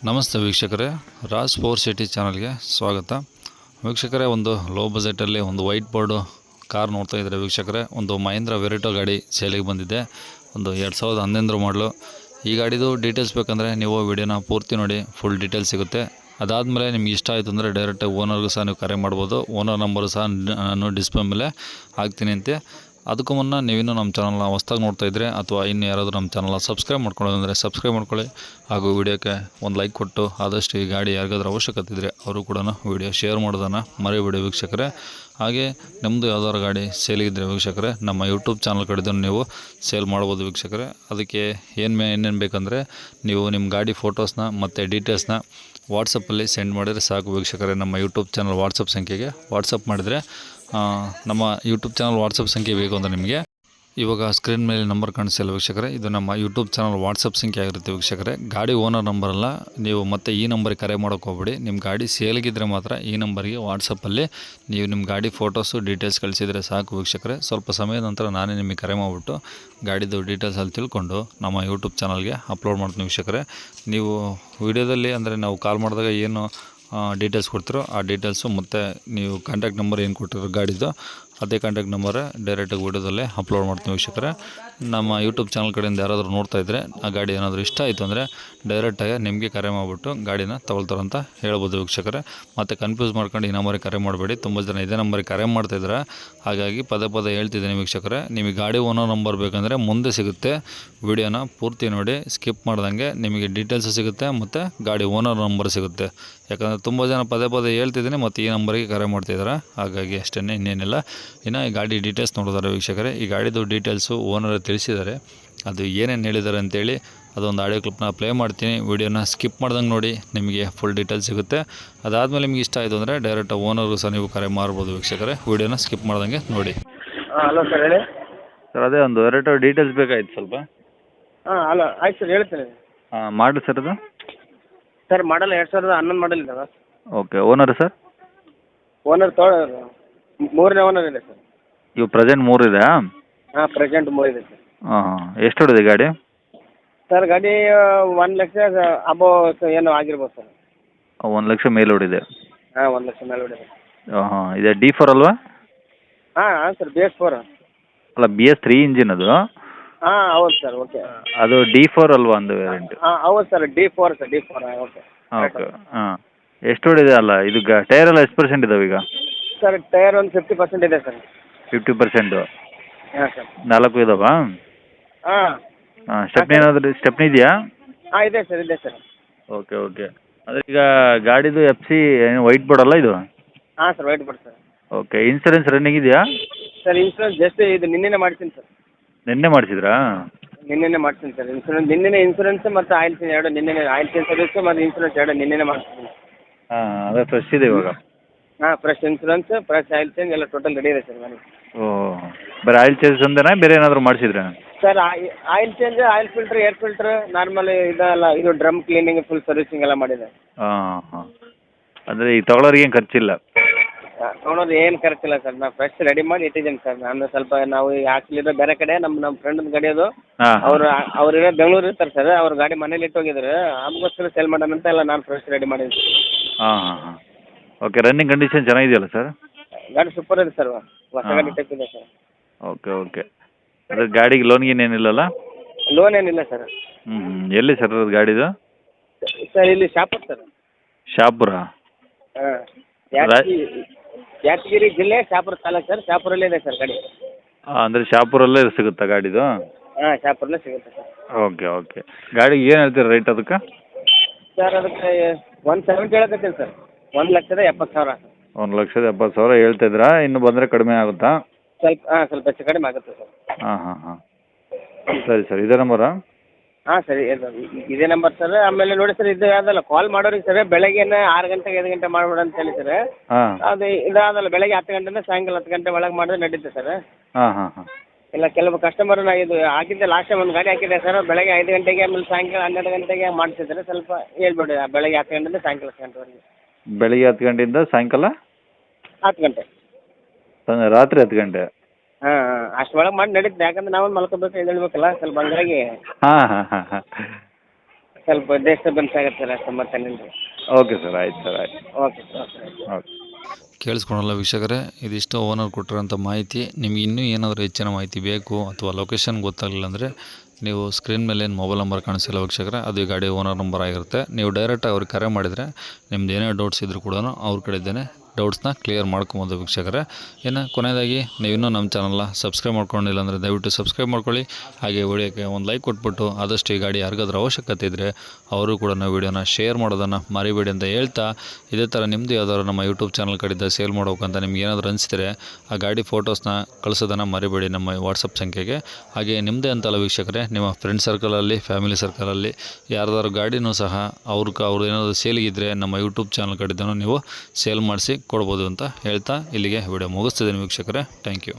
ನಮಸ್ತೆ ವೀಕ್ಷಕರೇ, Raj four city ಚಾನಲ್ಗೆ ಸ್ವಾಗತ. ವೀಕ್ಷಕರೇ, ಒಂದು ಲೋ ಬಜೆಟಲ್ಲಿ ಒಂದು ವೈಟ್ ಬೋರ್ಡು ಕಾರ್ ನೋಡ್ತಾ ಇದ್ದಾರೆ ವೀಕ್ಷಕರೇ. ಒಂದು ಮಹೇಂದ್ರ ವೆರಿಟೋ ಗಾಡಿ ಸೇಲಿಗೆ ಬಂದಿದೆ. ಒಂದು 2011 ಮಾಡಲು. ಈ ಗಾಡಿದು ಡೀಟೇಲ್ಸ್ ಬೇಕಂದರೆ ನೀವು ವಿಡಿಯೋನ ಪೂರ್ತಿ ನೋಡಿ, ಫುಲ್ ಡೀಟೇಲ್ಸ್ ಸಿಗುತ್ತೆ. ಅದಾದಮೇಲೆ ನಿಮ್ಗೆ ಇಷ್ಟ ಆಯಿತು ಅಂದರೆ ಡೈರೆಕ್ಟಾಗಿ ಓನರ್ಗೂ ಸಹ ನೀವು ಕರೆ ಮಾಡ್ಬೋದು. ಓನರ್ ನಂಬರು ಸಹ ನಾನು ಡಿಸ್ಪ್ಲೇ ಮೇಲೆ ಹಾಕ್ತೀನಿ ಅಂತೆ. ಅದಕ್ಕೂ ಮುನ್ನ ನೀವಿನ್ನೂ ನಮ್ಮ ಚಾನಲ್ನ ಹೊಸ್ದಾಗಿ ನೋಡ್ತಾ ಇದ್ದರೆ ಅಥವಾ ಇನ್ನು ಯಾರಾದರೂ ನಮ್ಮ ಚಾನಲ್ನ ಸಬ್ಸ್ಕ್ರೈಬ್ ಮಾಡ್ಕೊಳ್ಳೋದಂದರೆ ಸಬ್ಸ್ಕ್ರೈಬ್ ಮಾಡ್ಕೊಳ್ಳಿ. ಹಾಗೂ ವಿಡಿಯೋಕ್ಕೆ ಒಂದು ಲೈಕ್ ಕೊಟ್ಟು ಆದಷ್ಟು ಈ ಗಾಡಿ ಯಾರಿಗಾದ್ರೂ ಅವಶ್ಯಕತೆ ಇದ್ದರೆ ಅವರು ಕೂಡ ವಿಡಿಯೋ ಶೇರ್ ಮಾಡೋದನ್ನು ಮರಿಬೇಡಿ ವೀಕ್ಷಕರೇ. ಹಾಗೆ ನಮ್ಮದು ಯಾವ್ದಾದ್ರು ಗಾಡಿ ಸೇಲಿಗಿದ್ದರೆ ವೀಕ್ಷಕರೇ, ನಮ್ಮ ಯೂಟ್ಯೂಬ್ ಚಾನಲ್ ಕಡೆದು ನೀವು ಸೇಲ್ ಮಾಡ್ಬೋದು ವೀಕ್ಷಕರೇ. ಅದಕ್ಕೆ ಏನೇನು ಬೇಕಂದರೆ ನೀವು ನಿಮ್ಮ ಗಾಡಿ ಫೋಟೋಸ್ನ ಮತ್ತು ಡೀಟೇಲ್ಸ್ನ ವಾಟ್ಸಪ್ಪಲ್ಲಿ ಸೆಂಡ್ ಮಾಡಿದರೆ ಸಾಕು ವೀಕ್ಷಕರೇ. ನಮ್ಮ ಯೂಟ್ಯೂಬ್ ಚಾನಲ್ ವಾಟ್ಸಪ್ ಸಂಖ್ಯೆಗೆ ವಾಟ್ಸಪ್ ಮಾಡಿದರೆ ನಮ್ಮ ಯೂಟ್ಯೂಬ್ ಚಾನಲ್ ವಾಟ್ಸಪ್ ಸಂಖ್ಯೆ ಬೇಕು ಅಂದರೆ ನಿಮಗೆ ಇವಾಗ ಸ್ಕ್ರೀನ್ ಮೇಲೆ ನಂಬರ್ ಕಾಣಿಸ್ತಿಲ್ಲ ವೀಕ್ಷಕರೇ, ಇದು ನಮ್ಮ ಯೂಟ್ಯೂಬ್ ಚಾನಲ್ ವಾಟ್ಸಪ್ ಸಂಖ್ಯೆ ಆಗಿರುತ್ತೆ ವೀಕ್ಷಕರೇ. ಗಾಡಿ ಓನರ್ ನಂಬರಲ್ಲ, ನೀವು ಮತ್ತೆ ಈ ನಂಬರಿಗೆ ಕರೆ ಮಾಡೋಕ್ಕೆ ಹೋಗ್ಬೇಡಿ. ನಿಮ್ಮ ಗಾಡಿ ಸೇಲ್ಗಿದ್ರೆ ಮಾತ್ರ ಈ ನಂಬರಿಗೆ ವಾಟ್ಸಪ್ಪಲ್ಲಿ ನೀವು ನಿಮ್ಮ ಗಾಡಿ ಫೋಟೋಸು ಡೀಟೇಲ್ಸ್ ಕಳಿಸಿದರೆ ಸಾಕು ವೀಕ್ಷಕರೇ. ಸ್ವಲ್ಪ ಸಮಯದ ನಂತರ ನಾನೇ ನಿಮಗೆ ಕರೆ ಮಾಡಿಬಿಟ್ಟು ಗಾಡಿದು ಡೀಟೇಲ್ಸಲ್ಲಿ ತಿಳ್ಕೊಂಡು ನಮ್ಮ ಯೂಟ್ಯೂಬ್ ಚಾನಲ್ಗೆ ಅಪ್ಲೋಡ್ ಮಾಡ್ತೀನಿ ವೀಕ್ಷಕರೇ. ನೀವು ವಿಡಿಯೋದಲ್ಲಿ ಅಂದರೆ ನಾವು ಕಾಲ್ ಮಾಡಿದಾಗ ಏನು ಡೀಟೇಲ್ಸ್ ಕೊಡ್ತಿರೋ ಆ ಡೀಟೇಲ್ಸು ಮತ್ತು ನೀವು ಕಾಂಟ್ಯಾಕ್ಟ್ ನಂಬರ್ ಏನು ಕೊಟ್ಟಿರೋ ಗಾಡಿದು ಅದೇ ಕಾಂಟ್ಯಾಕ್ಟ್ ನಂಬರೇ ಡೈರೆಕ್ಟಾಗಿ ವಿಡಿಯೋದಲ್ಲೇ ಅಪ್ಲೋಡ್ ಮಾಡ್ತೀವಿ ವೀಕ್ಷಕರೇ. ನಮ್ಮ ಯೂಟ್ಯೂಬ್ ಚಾನಲ್ ಕಡೆಯಿಂದ ಯಾರಾದರೂ ನೋಡ್ತಾ ಇದ್ದರೆ ಆ ಗಾಡಿ ಏನಾದರೂ ಇಷ್ಟ ಆಯಿತು ಅಂದರೆ ಡೈರೆಕ್ಟಾಗಿ ನಿಮಗೆ ಕರೆ ಮಾಡಿಬಿಟ್ಟು ಗಾಡಿನ ತೊಗೊಳ್ತಾರಂತ ಹೇಳ್ಬೋದು ವೀಕ್ಷಕರೇ. ಮತ್ತು ಕನ್ಫ್ಯೂಸ್ ಮಾಡ್ಕೊಂಡು ಈ ನಂಬರಿಗೆ ಕರೆ ಮಾಡಬೇಡಿ. ತುಂಬ ಜನ ಇದೇ ನಂಬರಿಗೆ ಕರೆ ಮಾಡ್ತಾಯಿದ್ದಾರೆ, ಹಾಗಾಗಿ ಪದೇ ಹೇಳ್ತಿದ್ದೀನಿ ವೀಕ್ಷಕರೇ. ನಿಮಗೆ ಗಾಡಿ ಓನರ್ ನಂಬರ್ ಬೇಕಂದರೆ ಮುಂದೆ ಸಿಗುತ್ತೆ. ವಿಡಿಯೋನ ಪೂರ್ತಿ ನೋಡಿ, ಸ್ಕಿಪ್ ಮಾಡ್ದಂಗೆ ನಿಮಗೆ ಡೀಟೇಲ್ಸು ಸಿಗುತ್ತೆ ಮತ್ತು ಗಾಡಿ ಓನರ್ ನಂಬರ್ ಸಿಗುತ್ತೆ. ಯಾಕಂದರೆ ತುಂಬ ಜನ ಪದೇ ಹೇಳ್ತಿದ್ದೀನಿ ಮತ್ತು ಈ ನಂಬರಿಗೆ ಕರೆ ಮಾಡ್ತಿದ್ದಾರೆ, ಹಾಗಾಗಿ ಅಷ್ಟೇ, ಇನ್ನೇನಿಲ್ಲ. ಇನ್ನು ಈ ಗಾಡಿ ಡೀಟೇಲ್ಸ್ ನೋಡಿದ್ದಾರೆ ವೀಕ್ಷಕರೇ. ಈ ಗಾಡಿದು ಡೀಟೇಲ್ಸು ಓನರ್ ತಿಳಿಸಿದ್ದಾರೆ, ಅದು ಏನೇನು ಹೇಳಿದ್ದಾರೆ ಅಂತೇಳಿ ಅದೊಂದು ಆಡಿಯೋ ಕ್ಲಿಪ್ನ ಪ್ಲೇ ಮಾಡ್ತೀನಿ. ವಿಡಿಯೋನ ಸ್ಕಿಪ್ ಮಾಡ್ದಂಗೆ ನೋಡಿ, ನಿಮಗೆ ಫುಲ್ ಡೀಟೇಲ್ಸ್ ಸಿಗುತ್ತೆ. ಅದಾದಮೇಲೆ ನಿಮ್ಗೆ ಇಷ್ಟ ಆಯಿತು ಅಂದರೆ ಡೈರೆಕ್ಟ್ ಓನರ್ಗೂ ಸಹ ನೀವು ಕರೆ ಮಾಡ್ಬೋದು ವೀಕ್ಷಕರೇ. ವಿಡಿಯೋನ ಸ್ಕಿಪ್ ಮಾಡ್ದಂಗೆ ನೋಡಿ. ಹಲೋ ಸರ್, ಹೇಳಿ ಸರ್, ಅದೇ ಒಂದು ಎರಡು ಡೀಟೇಲ್ಸ್ ಬೇಕಾಗಿತ್ತು ಸ್ವಲ್ಪ. ಹಲೋ, ಆಯ್ತು ಸರ್, ಹೇಳ್ತೀನಿ. ಮಾಡಿ ಸರ್ ಅದು. ಸರ್, ಮಾಡಲ್ 2011 ಮಾಡಲ್ ಇದ್ದಾವೆ. ಓಕೆ. Owner sir? ಓನರ್ ಮೂರನೇ ಓನರ್ ಇದೆ ಸರ್. ಇವು ಪ್ರೆಸೆಂಟ್ 3 ಇದೆ? ಹಾಂ, ಪ್ರೆಸೆಂಟ್ 3 ಇದೆ ಸರ್. ಹಾಂ. ಎಷ್ಟು ಹೊಡಿದೆ ಗಾಡಿ? ಸರ್, ಗಾಡಿ 1 ಲಕ್ಷ ಅಬೋ ಏನೋ ಆಗಿರ್ಬೋದು ಸರ್. 1 ಲಕ್ಷ ಮೇಲೆ ಹೊಡಿದೆ? ಹಾಂ, 1 ಲಕ್ಷ ಮೇಲೆ ಹೊಡಿದೆ. ಹಾಂ. ಇದೆ D4 ಅಲ್ವಾ? ಹಾಂ ಸರ್, BS4. ಅಲ್ಲ, BS3 ಇಂಜಿನ್ ಅದು. ಹಾಂ, ಹೌದು ಸರ್. ಓಕೆ. ಅದು D4 ಅಲ್ವಾ ಒಂದು ವೇರಿಯಂಟ್? ಹಾಂ, ಹೌದು sir, D4 sir, D4. Okay. Okay. ಹಾಂ. ಎಷ್ಟು ಹೊಡಿದೆ? ಅಲ್ಲ, ಇದು ಟೈರ್ ಎಲ್ಲ ಎಷ್ಟು ಪರ್ಸೆಂಟ್ ಇದಾವೆ ಈಗ? ಸರ್, ಟೈರ್ ಒಂದು 50% ಇದೆ ಸರ್. 50%? ಹಾಂ ಸರ್. 4 ಇದಾವಾ? ಹಾಂ. ಹಾಂ. ಸ್ಟೆಪ್ನಿ ಇದೆಯಾ? ಹಾಂ, ಇದೆ ಸರ್, ಇದೆ ಸರ್. ಓಕೆ. ಅಂದರೆ ಈಗ ಗಾಡಿದು FC ಏನು ವೈಟ್ ಬೋರ್ಡ್ ಅಲ್ಲ ಇದು? ಹಾಂ sir, white board sir. Okay. Insurance running ಇದೆಯಾ? ಸರ್, ಇನ್ಶೂರೆನ್ಸ್ ಜಸ್ಟ್ ಇದು ನಿನ್ನೆನೇ ಮಾಡ್ತೀನಿ ಸರ್. ನಿನ್ನೆ ಮಾಡಿಸಿದ್ರಾ? ನಿನ್ನೆನೇ ಮಾಡ್ತೀನಿ ಸರ್. ಇನ್ಶೂರೆನ್ಸ್ ಮತ್ತು ಆಯಿಲ್ ಚೇಂಜ್ ಎರಡು ನಿನ್ನೆನೇ, ಆಯಿಲ್ ಚೇಂಜ್ ಸರ್ವಿಸ್ ಮತ್ತು ಇನ್ಶೂರೆನ್ಸ್ ಎರಡು ನಿನ್ನೆನೇ ಮಾಡ್ತೀನಿ. ಹಾಂ. ಅದೇ ಫ್ರೆಶ್ ಇದೆ ಇವಾಗ? ಹಾಂ, fresh insurance, fresh oil change ಎಲ್ಲ ಟೋಟಲ್ ರೆಡಿ ಇದೆ ಸರ್ ನನಗೆ. ಓಹ್. ಬರೀ ಆಯಿಲ್ ಚೇಂಜ್ ಒಂದೇನಾ, ಬೇರೆ ಏನಾದರೂ ಮಾಡಿಸಿದ್ರಾ? Sir, oil change, oil filter, air filter, normal ಇದೆಲ್ಲ, ಇದು ಡ್ರಮ್ ಕ್ಲೀನಿಂಗ್, ಫುಲ್ ಸರ್ವಿಸಿಂಗ್ ಎಲ್ಲ ಮಾಡಿದೆ. ಹಾಂ. ಅಂದರೆ ಈ ತಗೊಳ್ಳೋರಿಗೆ ಏನು ಖರ್ಚಿಲ್ಲ? ನೋಡೋದು ಏನು ಖರ್ಚಿಲ್ಲ ಸರ್. ನಾನು ಫ್ರೆಶ್ ರೆಡಿ ಮಾಡಿ ಇಟ್ಟಿದ್ದೀನಿ ಸರ್. ನಾನು ಸ್ವಲ್ಪ ನಾವು ಆ್ಯಕ್ಚುಲಿ ಬೇರೆ ಕಡೆ ನಮ್ಮ ಫ್ರೆಂಡ್ ಗಾಡಿ ಅದು. ಹಾಂ. ಅವ್ರು ಬೆಂಗಳೂರು ಇರ್ತಾರೆ ಸರ್. ಅವ್ರ ಗಾಡಿ ಮನೇಲಿ ಇಟ್ಟು ಹೋಗಿದ್ರು, ಅದಕ್ಕೋಸ್ಕರ ಸೇಲ್ ಮಾಡೋಣ ಅಂತ ಎಲ್ಲ ನಾನು ಫ್ರೆಶ್ ರೆಡಿ ಮಾಡಿದ್ದೀನಿ. ಹಾಂ. ಓಕೆ. ರನ್ನಿಂಗ್ ಕಂಡೀಷನ್ ಚೆನ್ನಾಗಿದೆಯಲ್ಲ ಸರ್? ಗಾಡಿ ಸೂಪರ್ ಇದೆ ಸರ್, ಹೊಸ ಗಾಡಿ ಟೈಪ್ ಇದೆ ಸರ್. ಓಕೆ. ಅದ್ರ ಗಾಡಿಗೆ ಲೋನ್ ಗೀನ್ ಏನಿಲ್ಲಲ್ಲ? ಲೋನ್ ಏನಿಲ್ಲ ಸರ್. ಎಲ್ಲಿ ಸರ್ ಅದು ಗಾಡಿದು? ಸರ್, ಇಲ್ಲಿ ಶಾಪುರ್ ಸರ್. ಶಾಪುರ? ಹಾಂ, ಯಾದಗಿರಿ ಜಿಲ್ಲೆ, ಶಾಪುರ ತಾಲೂಕು ಸರ್. ಶಾಪುರಲ್ಲೇ ಇದೆ ಸರ್ ಗಾಡಿ. ಅಂದರೆ ಶಾಪುರಲ್ಲೇ ಸಿಗುತ್ತಾ ಗಾಡಿದು? ಹಾಂ, ಶಾಪುರಲ್ಲೇ ಸಿಗುತ್ತೆ ಸರ್. ಓಕೆ. ಗಾಡಿಗೆ ಏನು ಹೇಳ್ತೀರಾ ರೇಟ್ ಅದಕ್ಕೆ? ಸರ್, ಅದಕ್ಕೆ 170 ಹೇಳಕತ್ತೀನಿ ಸರ್. 1,70,000. 1,70,000 ಹೇಳ್ತಿದ್ರಾ? ಇನ್ನು ಬಂದರೆ ಕಡಿಮೆ ಆಗುತ್ತಾ? ಸ್ವಲ್ಪ ಹೆಚ್ಚು ಕಡಿಮೆ ಆಗುತ್ತೆ ಸರ್. ಹಾಂ. ಸರಿ. ಇದೇ ನಂಬರಾ? ಹಾಂ ಸರ್, ಇದೇ ನಂಬರ್ ಸರ್. ಆಮೇಲೆ ನೋಡಿ ಸರ್, ಇದು ಯಾವುದಲ್ಲ ಕಾಲ್ ಮಾಡೋರಿಗೆ ಸರ್, ಬೆಳಗ್ಗೆ 6 ಗಂಟೆಗೆ 5 ಗಂಟೆ ಮಾಡ್ಬೇಡ ಅಂತ ಹೇಳಿ ಸರ್. ಹಾಂ. ಅದು ಇದಾದಲ್ಲ, ಬೆಳಗ್ಗೆ 10 ಗಂಟೆಯಿಂದ ಸಾಯಂಕಾಲ 10 ಗಂಟೆ ಒಳಗೆ ಮಾಡಿದ್ರೆ ನಡೀತೆ ಸರ್. ಹಾಂ. ಇಲ್ಲ, ಕೆಲವು ಕಸ್ಟಮರ್ ಇದು ಹಾಕಿದ್ದೆ, ಲಾಸ್ಟ್ ಟೈಮ್ ಒಂದು ಗಾಡಿ ಹಾಕಿದ್ದೆ ಸರ್, ಬೆಳಗ್ಗೆ 5 ಗಂಟೆಗೆ, ಆಮೇಲೆ ಸಾಯಂಕಾಲ 12 ಗಂಟೆಗೆ ಮಾಡಿಸಿದ್ರೆ ಸ್ವಲ್ಪ ಹೇಳ್ಬೇಡಿ. ಬೆಳಗ್ಗೆ 10 ಗಂಟೆಯಿಂದ ಸಾಯಂಕಾಲ 10 ಗಂಟೆವರೆಗೆ. ಬೆಳಿಗ್ಗೆ 10 ಗಂಟೆಯಿಂದ ಸಾಯಂಕಾಲ 10 ಗಂಟೆ, ರಾತ್ರಿ 10 ಗಂಟೆ? ಹಾಂ. ಅಷ್ಟರೊಳಗೆ ಮಾಡಿ ನಡೀತದೆ, ಯಾಕಂದ್ರೆ ನಾವು ಮಲ್ಕೋಬೇಕು, ಎದ್ದೇಳಬೇಕಲ್ಲ ಸ್ವಲ್ಪ, ಹಂಗಾಗಿ. ಹಾಂ. ಸ್ವಲ್ಪ ಡಿಸ್ಟರ್ಬೆನ್ಸ್ ಆಗುತ್ತೆ ಸರ್ ಅಷ್ಟು ಮತ್ತೇನಿಲ್ಲ ರೀ. ಓಕೆ ಸರ್, ಆಯ್ತು ಸರ್, ಆಯ್ತು. Okay sir okay. ಓಕೆ. ಕೇಳಿಸ್ಕೊಳಲ್ಲ ವೀಕ್ಷಕರೇ, ಇದಿಷ್ಟು ಓನರ್ ಕೊಟ್ಟಿರೋಂಥ ಮಾಹಿತಿ. ನಿಮ್ಗೆ ಇನ್ನೂ ಏನಾದರೂ ಹೆಚ್ಚಿನ ಮಾಹಿತಿ ಬೇಕು ಅಥವಾ ಲೊಕೇಶನ್ ಗೊತ್ತಾಗಲಿಲ್ಲ ಅಂದರೆ ನೀವು ಸ್ಕ್ರೀನ್ ಮೇಲೆ ಏನು ಮೊಬೈಲ್ ನಂಬರ್ ಕಾಣಿಸಿಲ್ಲ ವೀಕ್ಷಕರೇ, ಅದು ಈ ಗಾಡಿ ಓನರ್ ನಂಬರ್ ಆಗಿರುತ್ತೆ. ನೀವು ಡೈರೆಕ್ಟಾಗಿ ಅವ್ರಿಗೆ ಕರೆ ಮಾಡಿದರೆ ನಿಮ್ದು ಏನೇ ಡೌಟ್ಸ್ ಇದ್ದರೂ ಕೂಡ ಅವ್ರ ಕಡೆಯಿಂದನೇ ಡೌಟ್ಸ್ನ ಕ್ಲಿಯರ್ ಮಾಡ್ಕೊಬೋದು ವೀಕ್ಷಕರೇ. ಇನ್ನು ಕೊನೆಯದಾಗಿ ನೀವಿನ್ನೂ ನಮ್ಮ ಚಾನಲ್ನ ಸಬ್ಸ್ಕ್ರೈಬ್ ಮಾಡ್ಕೊಂಡಿಲ್ಲ ಅಂದರೆ ದಯವಿಟ್ಟು ಸಬ್ಸ್ಕ್ರೈಬ್ ಮಾಡ್ಕೊಳ್ಳಿ. ಹಾಗೆ ವಿಡಿಯೋಕ್ಕೆ ಒಂದು ಲೈಕ್ ಕೊಟ್ಬಿಟ್ಟು ಆದಷ್ಟು ಈ ಗಾಡಿ ಯಾರಿಗಾದ್ರೂ ಅವಶ್ಯಕತೆ ಇದ್ದರೆ ಅವರು ಕೂಡ ನಾವು ವಿಡಿಯೋನ ಶೇರ್ ಮಾಡೋದನ್ನು ಮರಿಬೇಡಿ ಅಂತ ಹೇಳ್ತಾ, ಇದೇ ಥರ ನಿಮ್ಮದು ಯಾವ್ದಾದ್ರು ನಮ್ಮ ಯೂಟ್ಯೂಬ್ ಚಾನಲ್ ಕಡೆಯಿಂದ ಸೇಲ್ ಮಾಡ್ಬೇಕಂತ ನಿಮ್ಗೆ ಏನಾದರೂ ಅನಿಸಿದ್ರೆ ಆ ಗಾಡಿ ಫೋಟೋಸ್ನ ಕಳಿಸೋದನ್ನು ಮರಿಬೇಡಿ ನಮ್ಮ ವಾಟ್ಸಪ್ ಸಂಖ್ಯೆಗೆ. ಹಾಗೆ ನಿಮ್ಮದೇ ಅಂತಲ್ಲ ವೀಕ್ಷಕರೇ, ನಿಮ್ಮ ಫ್ರೆಂಡ್ ಸರ್ಕಲಲ್ಲಿ, ಫ್ಯಾಮಿಲಿ ಸರ್ಕಲಲ್ಲಿ ಯಾರ್ದಾದ್ರು ಗಾಡಿನೂ ಸಹ ಅವ್ರು ಏನಾದರೂ ಸೇಲಿಗಿದ್ದರೆ ನಮ್ಮ ಯೂಟ್ಯೂಬ್ ಚಾನಲ್ ಕಡೆಯಿಂದನೂ ನೀವು ಸೇಲ್ ಮಾಡಿಸಿ ಕೊಡ್ಬೋದು ಅಂತ ಹೇಳ್ತಾ ಇಲ್ಲಿಗೆ ವಿಡಿಯೋ ಮುಗಿಸ್ತಿದ್ದೀನಿ ವೀಕ್ಷಕರೇ. Thank you.